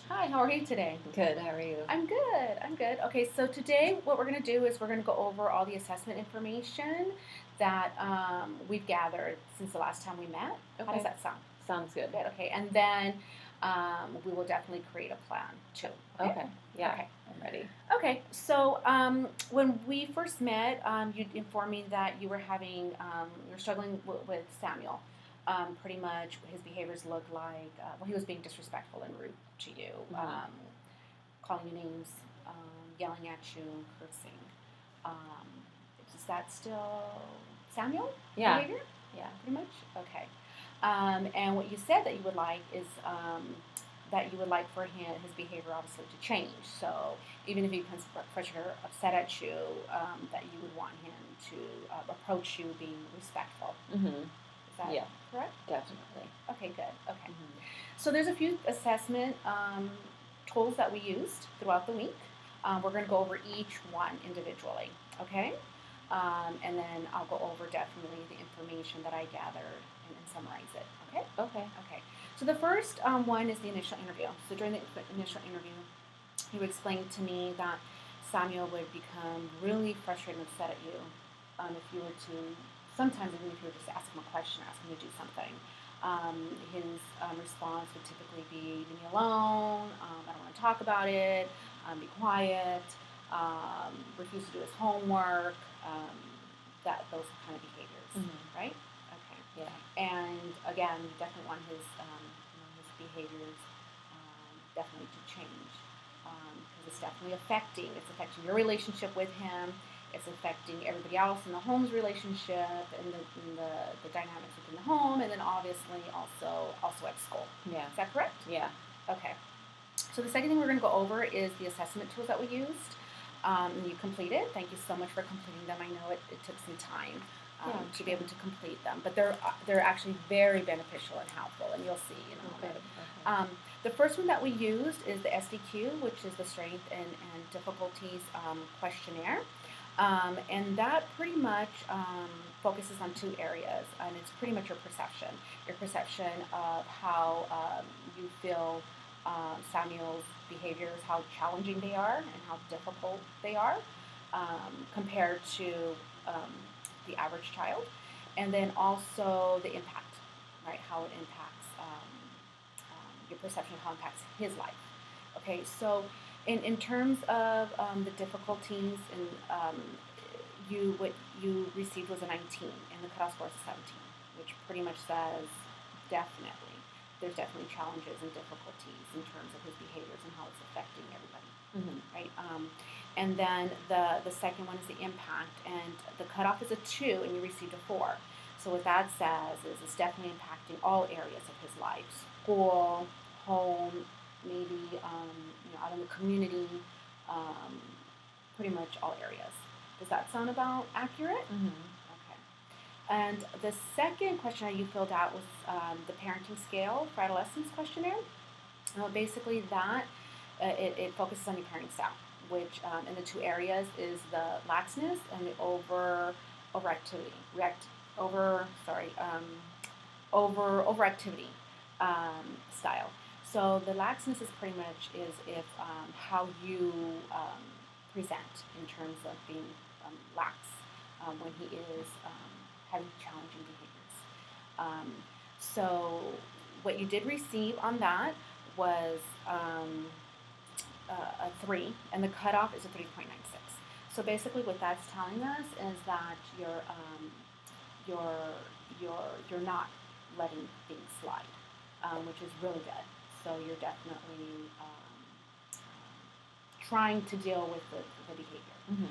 Hi, how are you today? Good. How are you? I'm good. I'm good. Okay, so today what we're going to do is we're going to go over all the assessment information that we've gathered since the last time we met. How does Okay. that sound? Sounds good. Good. Okay, and then we will definitely create a plan too. Okay. Okay. Yeah. Okay. I'm ready. Okay. So when we first met, you informed me that you were having you're struggling with Samuel. Pretty much, his behaviors looked like well, he was being disrespectful and rude to you. Calling you names, yelling at you, cursing. Um, is that still Samuel Yeah. behavior? Yeah. Pretty much? Okay. And what you said that you would like is that you would like for his behavior obviously to change. So even if he becomes frustrated or upset at you, that you would want him to approach you being respectful. Mhm. Is that Yeah. correct? Definitely. Okay, good. Okay. Mhm. So there's a few assessment tools that we used throughout the week. We're going to go over each one individually, okay? And then I'll go over definitely the information that I gathered and summarize it, okay? Okay. Okay. So the first one is the initial interview. So during the initial interview, he would explain to me that Samuel would become really frustrated and upset at you if you were to, sometimes even if you were just ask him a question, ask him to do something. His response would typically be, leave me alone, I don't want to talk about it, be quiet, refuse to do his homework, those kind of behaviors, Mhm. right? Okay. Yeah. And again, you definitely want his behaviors definitely to change because it's affecting your relationship with him. It's affecting everybody else in the home's relationship and the dynamics within the home, and then obviously also at school. Yeah. Is that correct? Yeah. Okay. So the second thing we're going to go over is the assessment tools that we used. You completed. Thank you so much for completing them. I know it took some time to be able to complete them, but they're actually very beneficial and helpful, and you'll see in a moment. Okay. The first one that we used is the SDQ, which is the Strength and Difficulties questionnaire. And that pretty much focuses on two areas, and it's pretty much your perception of how you feel Samuel's behaviors, how challenging they are, and how difficult they are compared to um, the average child, and then also the impact, right? How it impacts your perception of how it impacts his life. Okay, so in terms of the difficulties, and what you received was a 19, and the cutoff score is a 17, which pretty much says definitely there's definitely challenges and difficulties in terms of his behaviors and how it's affecting everybody, Mhm. right? And then the second one is the impact, and the cutoff is a 2, and you received a 4. So what that says is it's definitely impacting all areas of his life: school, home, maybe out in the community, um, pretty much all areas. Does that sound about accurate? Mhm. Okay. And the second questionnaire you filled out was the parenting scale for adolescence questionnaire. Basically, it focuses on your parenting style, which in the two areas is the laxness and the overactivity, overactivity style. So the laxness is pretty much is if how you present in terms of being lax when he is having challenging behaviors. So what you did receive on that was a 3, and the cutoff is a 3.96. So basically, what that's telling us is that you're you're not letting things slide, which is really good. So you're definitely trying to deal with the behavior Mhm.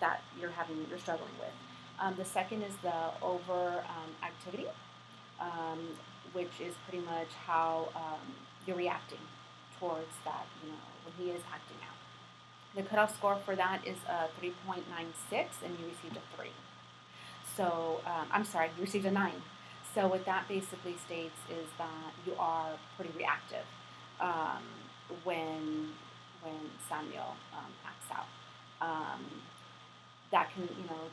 that you're struggling with. The second is the over activity, which is pretty much how you're reacting towards that, when he is acting out. The cutoff score for that is a 3.96, and you received a 3. So, I'm sorry, you received a 9. So, what that basically states is that you are pretty reactive um, when Samuel acts out. Um, that can,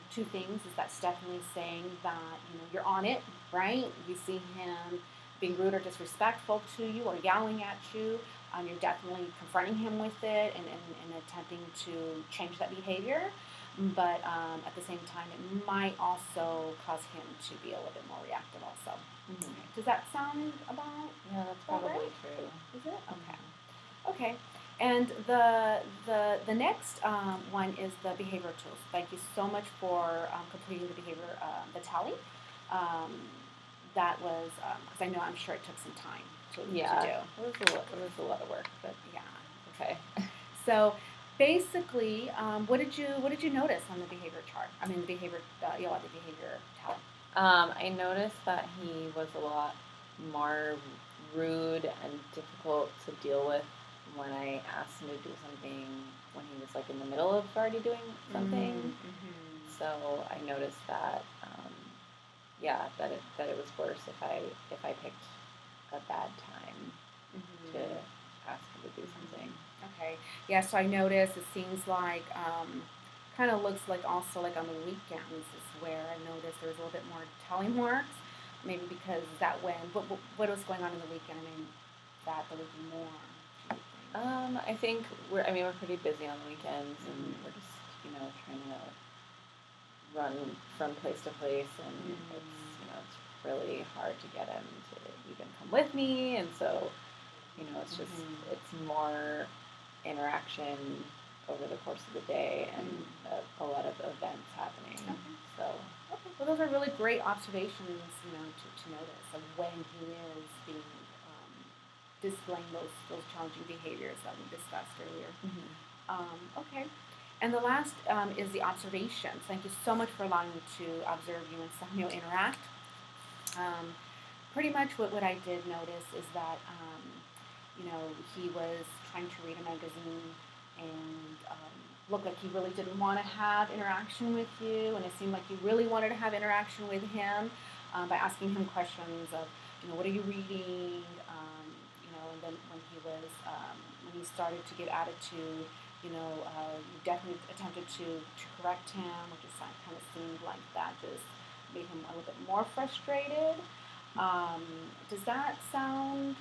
two things is that's definitely saying that, you're on it, right? You see him being rude or disrespectful to you or yelling at you, you're definitely confronting him with it and attempting to change that behavior. But at the same time, it might also cause him to be a little bit more reactive also. Mm-hmm. Okay. Does that sound about Yeah, that's about probably right? true. Is it? Okay. Mm-hmm. Okay. And the next one is the behavior tools. Thank you so much for completing the behavior the tally. Um, that was because I know I'm sure it took some time to Yeah, do. it was a lot of work, but Yeah. okay. So basically, what did you notice on the behavior chart? I mean, the behavior the behavior tally. I noticed that he was a lot more rude and difficult to deal with when I asked him to do something when he was like in the middle of already doing something. Mm-hmm. So I noticed that, yeah, that it was worse if I picked a bad time to Mm-hmm. ask him to do something. Okay. Yeah, so I noticed it seems like kind of looks like also like on the weekends is where I noticed there's a little bit more tally marks. Maybe because that when what was going on in the weekend? I mean, that there would be more. Do you think? I think we're pretty busy on the weekends, and Mm-hmm. we're just trying to run from place to place, and it's really hard to get him to even come with me, and so it's just Mm-hmm. it's more interaction over the course of the day and Mm-hmm. a lot of events happening. Okay. So Okay. Well, those are really great observations, to notice of when he is being displaying those challenging behaviors that we discussed earlier. mm-hmm. Okay. And the last is the observations. Thank you so much for allowing me to observe you and Samuel interact. Um, Pretty much what I did notice is that, he was trying to read a magazine and looked like he really didn't want to have interaction with you. And it seemed like you really wanted to have interaction with him by asking him questions of, what are you reading? And then when he started to give attitude, you definitely attempted to correct him, which just kind of seemed like that just made him a little bit more frustrated. Um, does that sound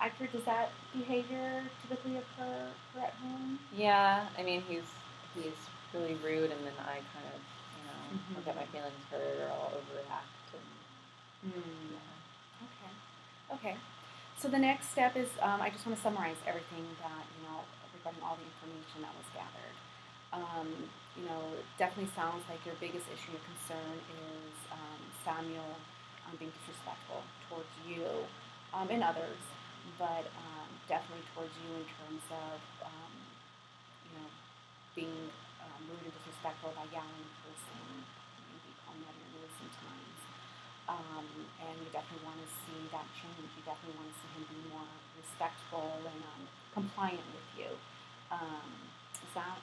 accurate? Does that behavior typically occur at home? Yeah, I mean he's really rude, and then I kind of will get my Mm-hmm. feelings hurt or I'll overreact, and Mm. yeah. Okay. Okay. So the next step is I just want to summarize everything that regarding all the information that was gathered. It definitely sounds like your biggest issue, your concern is Samuel being disrespectful towards you and others, but definitely towards you in terms of you know being rude and disrespectful by yelling, cursing, maybe calling out your name sometimes. And you definitely want to see that change. You definitely want to see him be more respectful and compliant with you. Is that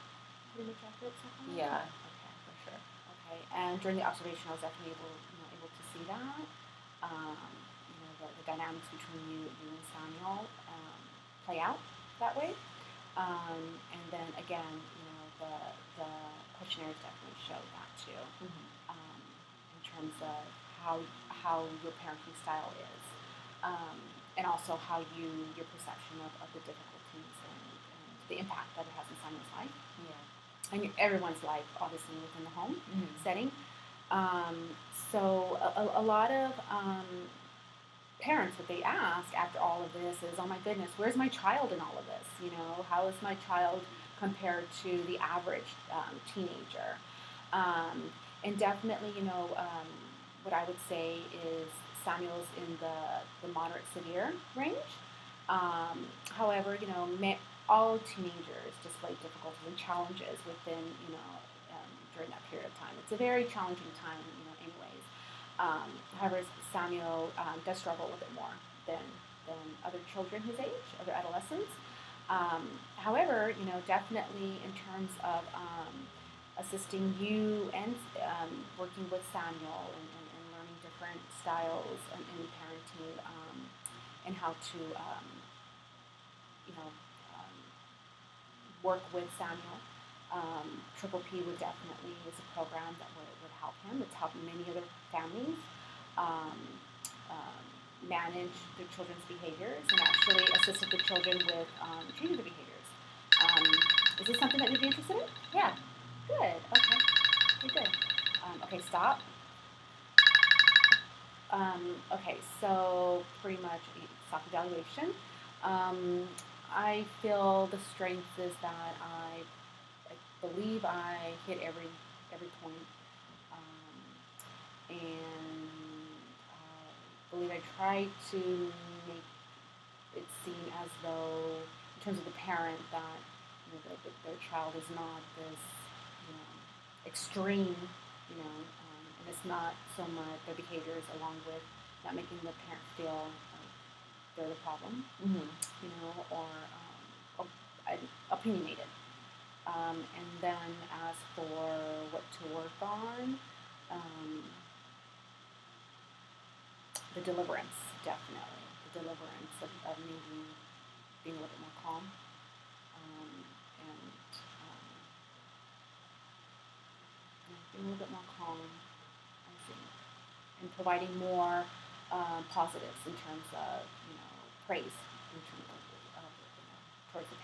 pretty much accurate so far? Yeah, Okay. for sure. Okay. And during the observation, I was definitely able to see that. The dynamics between you and Samuel play out that way. And then again, the questionnaires definitely show that too, Mm-hmm. in terms of how your parenting style is, and also how your perception of the difficulties and the impact that it has in someone's life Yeah. and everyone's life, obviously within the home Mm-hmm. setting. So a lot of parents, what they ask after all of this is, oh my goodness, where's my child in all of this? How is my child compared to the average teenager? And definitely, what I would say is Samuel's in the moderate severe range. However, all teenagers display difficulties and challenges within, during that period of time. It's a very challenging time, anyways. However, Samuel does struggle a little bit more than other children his age, other adolescents. However, definitely in terms of assisting you and working with Samuel and learning different styles in parenting and how to, you know, um, work with Samuel. Triple P would definitely is a program that would help him. It's helped many other families um, um, manage the children's behaviors and actually assisted the children with changing the behaviors. Um, is this something that you'd be interested in? Yeah. Good. Okay. Okay, good. Okay, stop. Okay, so pretty much self-evaluation. Um, I feel the strength is that I believe I hit every point, and believe I try to make it seem as though, in terms of the parent, that their child is not this, extreme, and it's not so much their behaviors along with not making the parent feel like they're the problem, Mm-hmm. or opinionated. And then as for what to work on, um, the deliverance, definitely. The deliverance of maybe being a little bit more calm, and being a little bit more calm, I think, and providing more positives in terms of, praise in terms of towards the